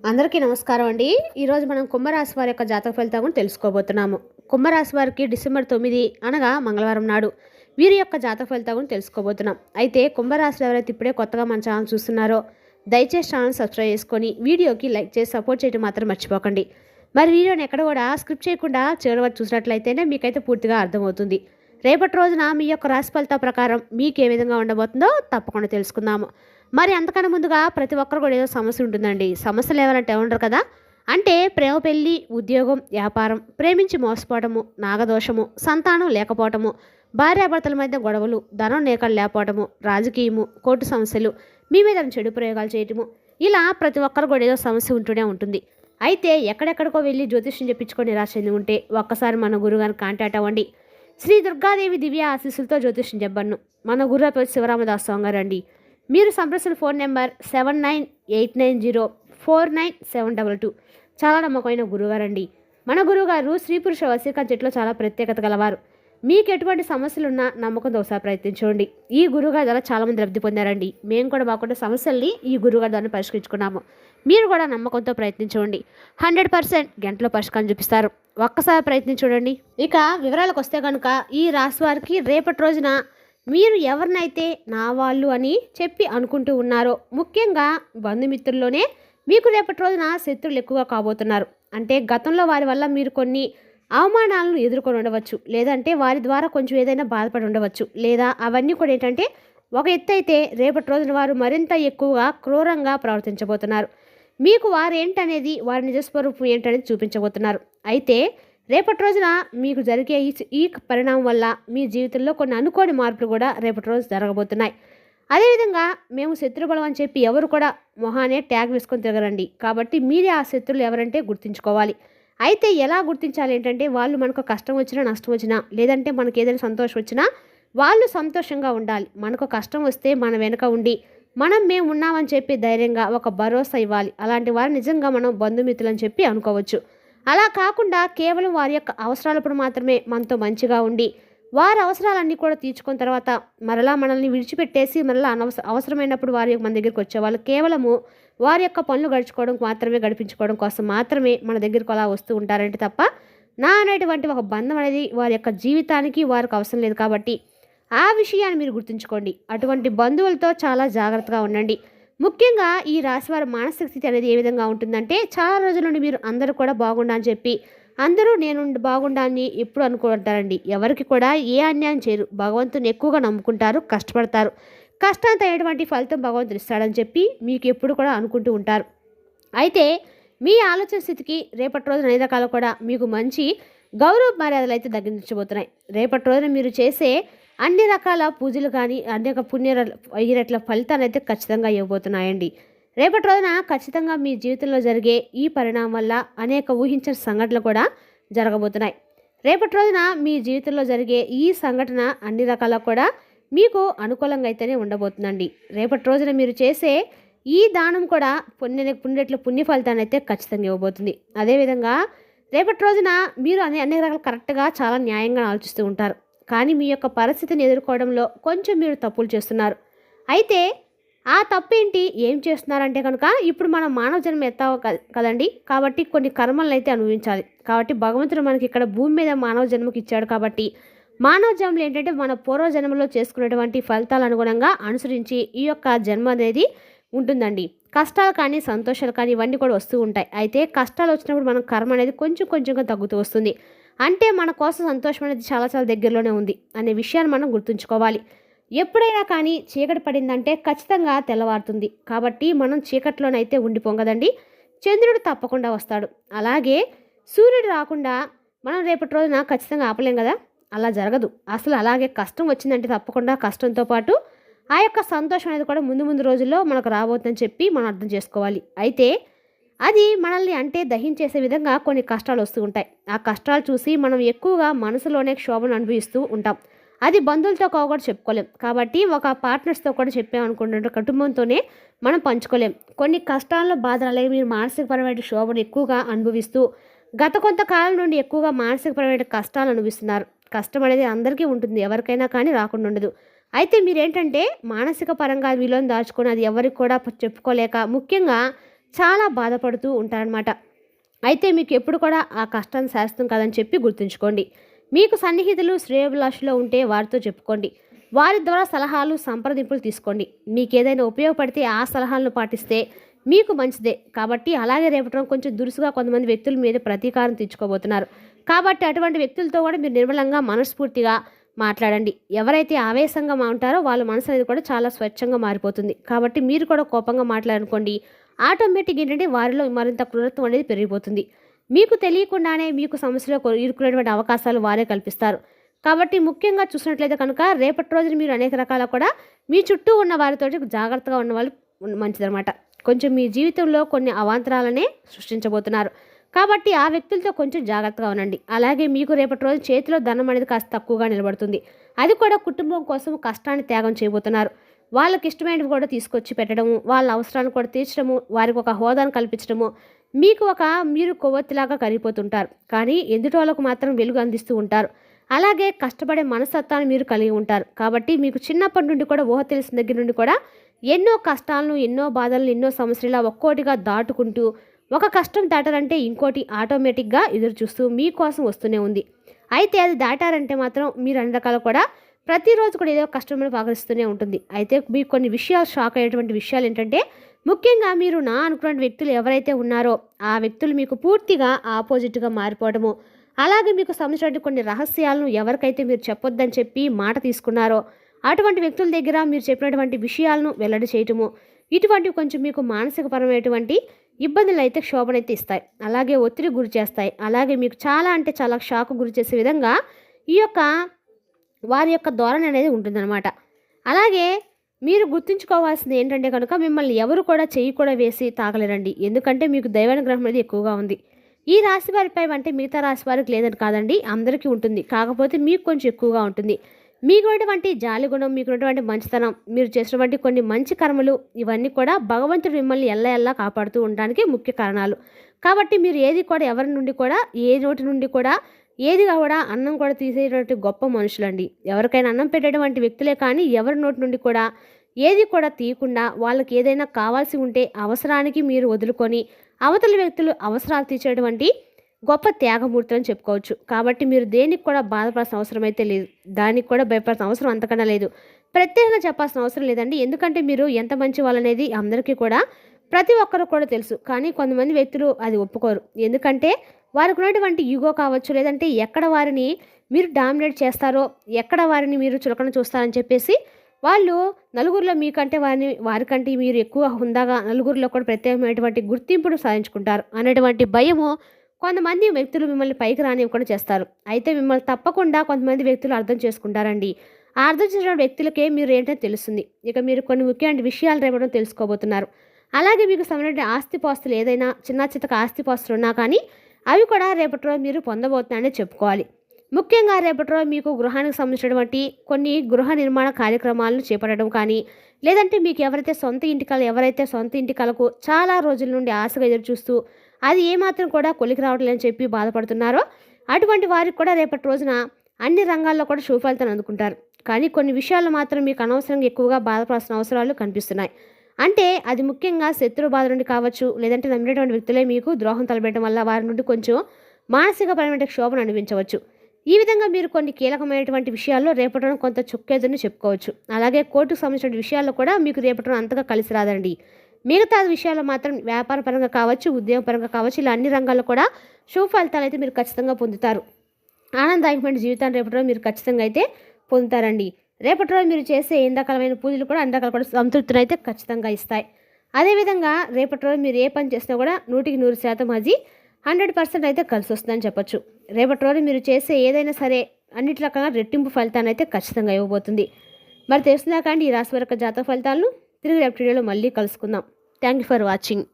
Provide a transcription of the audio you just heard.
అందరికీ నమస్కారం అండి. ఈరోజు మనం కుంభరాశి వారి యొక్క జాతక ఫలితం గురించి తెలుసుకోబోతున్నాము. కుంభరాశి వారికి డిసెంబర్ 9 అనగా మంగళవారం నాడు వీరి యొక్క జాతక ఫలితం గురించి తెలుసుకోబోతున్నాం. అయితే కుంభరాశిలో ఎవరైతే ఇప్పుడే కొత్తగా మన ఛానల్ చూస్తున్నారో దయచేసి ఛానల్ సబ్స్క్రైబ్ చేసుకొని వీడియోకి లైక్ చేసి సపోర్ట్ చేయడం మాత్రం మర్చిపోకండి. మరి వీడియోని ఎక్కడ కూడా స్క్రిప్ట్ చేయకుండా చివరి వరకు చూసినట్లయితేనే మీకైతే పూర్తిగా అర్థమవుతుంది. రేపటి రోజున మీ యొక్క రాశి ఫలితాల ప్రకారం మీకు ఏ విధంగా ఉండబోతుందో తప్పకుండా తెలుసుకుందాము. మరి అంతకన్నా ముందుగా ప్రతి ఒక్కరు కూడా ఏదో సమస్య ఉంటుందండి. సమస్యలు ఎవరంటే ఉండరు కదా. అంటే ప్రేమ, పెళ్ళి, ఉద్యోగం, వ్యాపారం, ప్రేమించి మోసపోవటము, నాగదోషము, సంతానం లేకపోవటము, భార్యాభర్తల మధ్య గొడవలు, ధనం లేకపోవటము, రాజకీయము, కోర్టు సమస్యలు, మీ మీద చెడు ప్రయోగాలు చేయటము, ఇలా ప్రతి ఒక్కరు కూడా ఏదో సమస్య ఉంటూనే ఉంటుంది. అయితే ఎక్కడెక్కడికో వెళ్ళి జ్యోతిష్యం చెప్పించుకొని నిరాశ చెంది ఉంటే ఒక్కసారి మన గురుగారిని కాంటాక్ట్ అవ్వండి. శ్రీ దుర్గాదేవి దివ్య ఆశీస్సులతో జ్యోతిష్యం చెప్పను. మన గురువు శివరామదాస్ స్వామి గారు అండి. మీరు సంప్రదించిన ఫోన్ నెంబర్ 7989049722. చాలా నమ్మకమైన గురుగారండి. మన గురువుగారు స్త్రీ పురుష వశీకరణ చెట్లో చాలా ప్రత్యేకత గలవారు. మీకు ఎటువంటి సమస్యలున్నా నమ్మకంతో ఒకసారి ప్రయత్నించండి. ఈ గురువుగారి ద్వారా చాలామంది లబ్ధి పొందారండి. మేము కూడా మాకున్న సమస్యల్ని ఈ గురువుగారి ద్వారా పరిష్కరించుకున్నాము. మీరు కూడా నమ్మకంతో ప్రయత్నించండి. 100% గంటలో పరిష్కారం చూపిస్తారు. ఒక్కసారి ప్రయత్నించండి. ఇక వివరాలకు వస్తే కనుక ఈ రాశి వారికి రేపటి రోజున మీరు ఎవరినైతే నా వాళ్ళు అని చెప్పి అనుకుంటూ ఉన్నారో, ముఖ్యంగా బంధుమిత్రుల్లోనే మీకు రేపటి రోజున శత్రువులు ఎక్కువగా కాబోతున్నారు. అంటే గతంలో వారి వల్ల మీరు కొన్ని అవమానాలను ఎదుర్కొని ఉండవచ్చు, లేదంటే వారి ద్వారా కొంచెం ఏదైనా బాధపడి ఉండవచ్చు, లేదా అవన్నీ కూడా ఏంటంటే ఒక ఎత్తు అయితే రేపటి రోజున వారు మరింత ఎక్కువగా క్రూరంగా ప్రవర్తించబోతున్నారు. మీకు వారు ఏంటనేది, వారి నిజస్వరూపం ఏంటనేది చూపించబోతున్నారు. అయితే రేపటి రోజున మీకు జరిగే ఈ పరిణామం వల్ల మీ జీవితంలో కొన్ని అనుకోని మార్పులు కూడా రేపటి రోజు జరగబోతున్నాయి. అదేవిధంగా మేము శత్రుబలం అని చెప్పి ఎవరు కూడా మొహానే ట్యాగ్ వేసుకొని తిరగరండి. కాబట్టి మీరే ఆ శత్రువులు ఎవరంటే గుర్తించుకోవాలి. అయితే ఎలా గుర్తించాలి ఏంటంటే, వాళ్ళు మనకు కష్టం వచ్చినా, నష్టం వచ్చినా, లేదంటే మనకు ఏదైనా సంతోషం వచ్చినా వాళ్ళు సంతోషంగా ఉండాలి. మనకు కష్టం వస్తే మన వెనుక ఉండి మేము ఉన్నామని చెప్పి ధైర్యంగా ఒక భరోసా ఇవ్వాలి. అలాంటి వారు నిజంగా మనం బంధుమిత్రులు అని చెప్పి అనుకోవచ్చు. అలా కాకుండా కేవలం వారి యొక్క అవసరాలప్పుడు మాత్రమే మనతో మంచిగా ఉండి వారి అవసరాలన్నీ కూడా తీర్చుకున్న తర్వాత మరలా మనల్ని విడిచిపెట్టేసి మరలా అవసరమైనప్పుడు మన దగ్గరికి వచ్చేవాళ్ళు కేవలము వారి యొక్క పనులు గడిపించుకోవడం కోసం మాత్రమే మన దగ్గరకు అలా వస్తూ ఉంటారంటే తప్ప నా అనేటువంటి ఒక బంధం అనేది వారి యొక్క జీవితానికి వారికి అవసరం లేదు. కాబట్టి ఆ విషయాన్ని మీరు గుర్తుంచుకోండి. అటువంటి బంధువులతో చాలా జాగ్రత్తగా ఉండండి. ముఖ్యంగా ఈ రాశివారి మానసిక స్థితి అనేది ఏ విధంగా ఉంటుందంటే, చాలా రోజుల నుండి మీరు అందరూ కూడా బాగుండాలని చెప్పి అందరూ నేను బాగుండాలని ఎప్పుడు అనుకుంటారండి. ఎవరికి కూడా ఏ అన్యాయం చేయరు. భగవంతుని ఎక్కువగా నమ్ముకుంటారు, కష్టపడతారు. కష్టానికి తగినటువంటి ఫలితం భగవంతుడు ఇస్తాడని చెప్పి మీకు ఎప్పుడు కూడా అనుకుంటూ ఉంటారు. అయితే మీ ఆలోచన స్థితికి రేపటి రోజున అన్ని రకాలు కూడా మీకు మంచి గౌరవ మర్యాదలు అయితే దక్కించబోతున్నాయి. రేపటి రోజున మీరు చేసే అన్ని రకాల పూజలు కానీ అనేక రెట్ల ఫలితాలు అయితే ఖచ్చితంగా ఇవ్వబోతున్నాయండి. రేపటి రోజున ఖచ్చితంగా మీ జీవితంలో జరిగే ఈ పరిణామం వల్ల అనేక ఊహించిన సంఘటనలు కూడా జరగబోతున్నాయి. రేపటి రోజున మీ జీవితంలో జరిగే ఈ సంఘటన అన్ని రకాల కూడా మీకు అనుకూలంగా అయితేనే ఉండబోతుందండి. రేపటి రోజున మీరు చేసే ఈ దానం కూడా పుణ్యరెట్ల పుణ్య ఫలితాన్ని అయితే ఖచ్చితంగా ఇవ్వబోతుంది. అదేవిధంగా రేపటి రోజున మీరు అన్ని రకాల కరెక్ట్గా చాలా న్యాయంగా ఆలోచిస్తూ ఉంటారు. కానీ మీ యొక్క పరిస్థితిని ఎదుర్కోవడంలో కొంచెం మీరు తప్పులు చేస్తున్నారు. అయితే ఆ తప్పేంటి, ఏం చేస్తున్నారంటే కనుక, ఇప్పుడు మనం మానవ జన్మ ఎత్తావు కదండి. కాబట్టి కొన్ని కర్మలను అయితే అనుభవించాలి. కాబట్టి భగవంతుడు మనకి ఇక్కడ భూమి మీద మానవ జన్మకి ఇచ్చాడు. కాబట్టి మానవ జన్మలు ఏంటంటే మన పూర్వజన్మలో చేసుకునేటువంటి ఫలితాల అనుగుణంగా అనుసరించి ఈ యొక్క జన్మ అనేది ఉంటుందండి. కష్టాలు కానీ సంతోషాలు కానీ ఇవన్నీ కూడా వస్తూ ఉంటాయి. అయితే కష్టాలు వచ్చినప్పుడు మనం కర్మ అనేది కొంచెంగా తగ్గుతూ వస్తుంది. అంటే మన కోసం సంతోషం అనేది చాలా దగ్గరలోనే ఉంది అనే విషయాన్ని మనం గుర్తుంచుకోవాలి. ఎప్పుడైనా కానీ చీకటి పడిందంటే ఖచ్చితంగా తెల్లవారుతుంది. కాబట్టి మనం చీకట్లోనైతే ఉండిపోం కదండి. చంద్రుడు తప్పకుండా వస్తాడు. అలాగే సూర్యుడు రాకుండా మనం రేపటి రోజున ఖచ్చితంగా ఆపలేం కదా. అలా జరగదు అసలు. అలాగే కష్టం వచ్చిందంటే తప్పకుండా కష్టంతో పాటు ఆ యొక్క సంతోషం అనేది కూడా ముందు రోజుల్లో మనకు రాబోతుందని చెప్పి మనం అర్థం చేసుకోవాలి. అయితే అది మనల్ని అంటే దహించేసే విధంగా కొన్ని కష్టాలు వస్తూ ఉంటాయి. ఆ కష్టాలు చూసి మనం ఎక్కువగా మనసులోనే క్షోభను అనుభవిస్తూ ఉంటాం. అది బంధువులతో కూడా చెప్పుకోలేం. కాబట్టి ఒక పార్ట్నర్స్తో కూడా చెప్పామనుకుంటుంటే కుటుంబంతోనే మనం పంచుకోలేం. కొన్ని కష్టాల్లో బాధలు అలాగే మీరు మానసికపరమైన క్షోభను ఎక్కువగా అనుభవిస్తూ గత కొంతకాలం నుండి ఎక్కువగా మానసికపరమైన కష్టాలు అనుభవిస్తున్నారు. కష్టం అనేది అందరికీ ఉంటుంది, ఎవరికైనా కానీ రాకుండా ఉండదు. అయితే మీరేంటంటే మానసిక పరంగా విలువను దాచుకొని అది ఎవరికి కూడా చెప్పుకోలేక ముఖ్యంగా చాలా బాధపడుతూ ఉంటారనమాట. అయితే మీకు ఎప్పుడు కూడా ఆ కష్టం శాస్త్రం కాదని చెప్పి గుర్తుంచుకోండి. మీకు సన్నిహితులు శ్రేయోభిలాషులు ఉంటే వారితో చెప్పుకోండి. వారి ద్వారా సలహాలు సంప్రదింపులు తీసుకోండి. మీకు ఏదైనా ఉపయోగపడితే ఆ సలహాలను పాటిస్తే మీకు మంచిదే. కాబట్టి అలాగే రేపటి కొంచెం దురుసుగా కొంతమంది వ్యక్తుల మీద ప్రతీకారం తీర్చుకోబోతున్నారు. కాబట్టి అటువంటి వ్యక్తులతో కూడా మీరు నిర్మలంగా మనస్ఫూర్తిగా మాట్లాడండి. ఎవరైతే ఆవేశంగా ఉంటారో వాళ్ళ మనసు అనేది కూడా చాలా స్వచ్ఛంగా మారిపోతుంది. కాబట్టి మీరు కూడా కోపంగా మాట్లాడనుకోండి, ఆటోమేటిక్ ఏంటంటే వారిలో మరింత క్రూరత్వం అనేది పెరిగిపోతుంది. మీకు తెలియకుండానే మీకు సమస్యలో ఇరుక్కునేటువంటి అవకాశాలు వారే కల్పిస్తారు. కాబట్టి ముఖ్యంగా చూసినట్లయితే కనుక రేపటి రోజున మీరు అనేక రకాల కూడా మీ చుట్టూ ఉన్న వారితోటి జాగ్రత్తగా ఉన్న వాళ్ళు మంచిదనమాట. కొంచెం మీ జీవితంలో కొన్ని అవాంతరాలనే సృష్టించబోతున్నారు. కాబట్టి ఆ వ్యక్తులతో కొంచెం జాగ్రత్తగా ఉండండి. అలాగే మీకు రేపటి రోజు చేతిలో ధనం అనేది కాస్త తక్కువగా నిలబడుతుంది. అది కూడా కుటుంబం కోసం కష్టాన్ని త్యాగం చేయబోతున్నారు. వాళ్ళకి ఇష్టమైనవి కూడా తీసుకొచ్చి పెట్టడము, వాళ్ళ అవసరాలను కూడా తీర్చడము, వారికి ఒక హోదాను కల్పించడము, మీరు కొవ్వొత్తిలాగా కరిగిపోతుంటారు. కానీ ఎదుటి వాళ్ళకు మాత్రం వెలుగు అందిస్తూ ఉంటారు. అలాగే కష్టపడే మనస్తత్వాన్ని మీరు కలిగి ఉంటారు. కాబట్టి మీకు చిన్నప్పటి నుండి కూడా ఊహ తెలిసిన దగ్గర నుండి కూడా ఎన్నో కష్టాలను, ఎన్నో బాధలను, ఎన్నో సమస్యలు ఒక్కోటిగా దాటుకుంటూ ఒక కష్టం దాటారంటే ఇంకోటి ఆటోమేటిక్గా ఎదురు చూస్తూ మీకోసం వస్తూనే ఉంది. అయితే అది దాటారంటే మాత్రం మీరు అన్ని రకాలు కూడా ప్రతిరోజు కూడా ఏదో కష్టమైన పగరిస్తూనే ఉంటుంది. అయితే మీకు కొన్ని విషయాలు షాక్ అయ్యేటువంటి విషయాలు ఏంటంటే ముఖ్యంగా మీరు అనుకున్న వ్యక్తులు ఎవరైతే ఉన్నారో ఆ వ్యక్తులు మీకు పూర్తిగా ఆపోజిట్గా మారిపోవడము, అలాగే మీకు సంబంధించినటువంటి కొన్ని రహస్యాలను ఎవరికైతే మీరు చెప్పొద్దని చెప్పి మాట తీసుకున్నారో అటువంటి వ్యక్తుల దగ్గర మీరు చెప్పినటువంటి విషయాలను వెల్లడి చేయటము, ఇటువంటివి కొంచెం మీకు మానసికపరమైనటువంటి ఇబ్బందులు అయితే క్షోభనైతే ఇస్తాయి. అలాగే ఒత్తిడి గురి చేస్తాయి. అలాగే మీకు చాలా అంటే చాలా షాక్ గురి చేసే విధంగా వారి యొక్క ధోరణి అనేది ఉంటుందన్నమాట. అలాగే మీరు గుర్తుంచుకోవాల్సింది ఏంటంటే కనుక మిమ్మల్ని ఎవరు కూడా చెయ్యి కూడా వేసి తాగలేరండి. ఎందుకంటే మీకు దైవానుగ్రహం అనేది ఎక్కువగా ఉంది. ఈ రాశి వారిపై అంటే మిగతా రాశి వారికి లేదని కాదండి, అందరికీ ఉంటుంది. కాకపోతే మీకు కొంచెం ఎక్కువగా ఉంటుంది. మీకున్నటువంటి జాలిగుణం, మీకున్నటువంటి మంచితనం, మీరు చేసినటువంటి కొన్ని మంచి కర్మలు, ఇవన్నీ కూడా భగవంతుడు మిమ్మల్ని ఎల్ల కాపాడుతూ ఉండడానికి ముఖ్య కారణాలు. కాబట్టి మీరు ఏది కూడా ఎవరి నుండి కూడా ఏ నోటి నుండి కూడా ఏది కూడా అన్నం కూడా తీసేటువంటి గొప్ప మనుషులండి. ఎవరికైనా అన్నం పెట్టేటువంటి వ్యక్తులే కానీ ఎవరి నోటి నుండి కూడా ఏది కూడా తీయకుండా వాళ్ళకి ఏదైనా కావాల్సి ఉంటే అవసరానికి మీరు వదులుకొని అవతల వ్యక్తులు అవసరాలు తీర్చేటువంటి గొప్ప త్యాగమూర్తులు అని చెప్పుకోవచ్చు. కాబట్టి మీరు దేనికి కూడా బాధపడాల్సిన అవసరం అయితే లేదు, దానికి కూడా భయపడాల్సిన అవసరం అంతకన్నా లేదు. ప్రత్యేకంగా చెప్పాల్సిన అవసరం లేదండి. ఎందుకంటే మీరు ఎంత మంచి వాళ్ళనేది అందరికీ కూడా ప్రతి ఒక్కరు కూడా తెలుసు. కానీ కొంతమంది వ్యక్తులు అది ఒప్పుకోరు. ఎందుకంటే వారికి ఉన్నటువంటి ఈగో కావచ్చు, లేదంటే ఎక్కడ వారిని మీరు డామినేట్ చేస్తారో, ఎక్కడ వారిని మీరు చులకన చూస్తారని చెప్పేసి వాళ్ళు నలుగురిలో మీకంటే వారికంటే మీరు ఎక్కువ హుందాగా నలుగురిలో కూడా ప్రత్యేకమైనటువంటి గుర్తింపును సాధించుకుంటారు అనేటువంటి భయము కొంతమంది వ్యక్తులు మిమ్మల్ని పైకి రానివ్వకుండా చేస్తారు. అయితే మిమ్మల్ని తప్పకుండా కొంతమంది వ్యక్తులు అర్థం చేసుకుంటారండి. ఆ అర్థం చేసిన వ్యక్తులకే మీరు ఏంటో తెలుస్తుంది. ఇక మీరు కొన్ని ముఖ్యమైన విషయాలు రేపడం తెలుసుకోబోతున్నారు. అలాగే మీకు సంబంధించిన ఆస్తిపాస్తులు ఏదైనా చిన్న చితక ఆస్తిపాస్తులు ఉన్నా కానీ అవి కూడా రేపటి రోజు మీరు పొందబోతున్నారని చెప్పుకోవాలి. ముఖ్యంగా రేపటి రోజు మీకు గృహానికి సంబంధించినటువంటి కొన్ని గృహ నిర్మాణ కార్యక్రమాలను చేపట్టడం కానీ, లేదంటే మీకు ఎవరైతే సొంత ఇంటి కలకు చాలా రోజుల నుండి ఆశగా ఎదురు చూస్తూ అది ఏమాత్రం కూడా కొలికి రావట్లేదని చెప్పి బాధపడుతున్నారో అటువంటి వారికి కూడా రేపటి రోజున అన్ని రంగాల్లో కూడా శుభఫలితాన్ని అందుకుంటారు. కానీ కొన్ని విషయాల్లో మాత్రం మీకు అనవసరంగా ఎక్కువగా బాధపడాల్సిన అవసరాలు కనిపిస్తున్నాయి. అంటే అది ముఖ్యంగా శత్రు బాధ నుండి కావచ్చు, లేదంటే నమ్మినటువంటి వ్యక్తులే మీకు ద్రోహం తలపెట్టడం వల్ల వారి నుండి కొంచెం మానసికపరమైన క్షోభను అనిపించవచ్చు. ఈ విధంగా మీరు కొన్ని కీలకమైనటువంటి విషయాల్లో రేపటి కొంత చుక్కేదని చెప్పుకోవచ్చు. అలాగే కోర్టుకు సంబంధించిన విషయాల్లో కూడా మీకు రేపటి అంతగా కలిసి రాదండి. మిగతా విషయాల్లో మాత్రం వ్యాపార పరంగా కావచ్చు, ఉద్యోగ పరంగా కావచ్చు, ఇలా అన్ని రంగాల్లో కూడా శుభ ఫలితాలు అయితే మీరు ఖచ్చితంగా పొందుతారు. ఆనందదాయకమైన జీవితాన్ని రేపటి రోజు మీరు ఖచ్చితంగా అయితే పొందుతారండి. రేపటి రోజు మీరు చేసే ఎండాకాలమైన పూజలు కూడా అన్ని రకాల కూడా సంతృప్తిని అయితే ఖచ్చితంగా ఇస్తాయి. అదేవిధంగా రేపటి రోజు మీరు ఏ పని చేసినా కూడా 100% అది 100% అయితే కలిసి వస్తుందని చెప్పొచ్చు. రేపటి రోజు మీరు చేసే ఏదైనా సరే అన్నిటి రకంగా రెట్టింపు ఫలితాన్ని అయితే ఖచ్చితంగా ఇవ్వబోతుంది. మరి తెలుస్తుందా కానీ ఈ రాశి వరకు జాతక ఫలితాలను తిరిగి రేపటి వీడియోలో మళ్ళీ కలుసుకుందాం. Thank you for watching.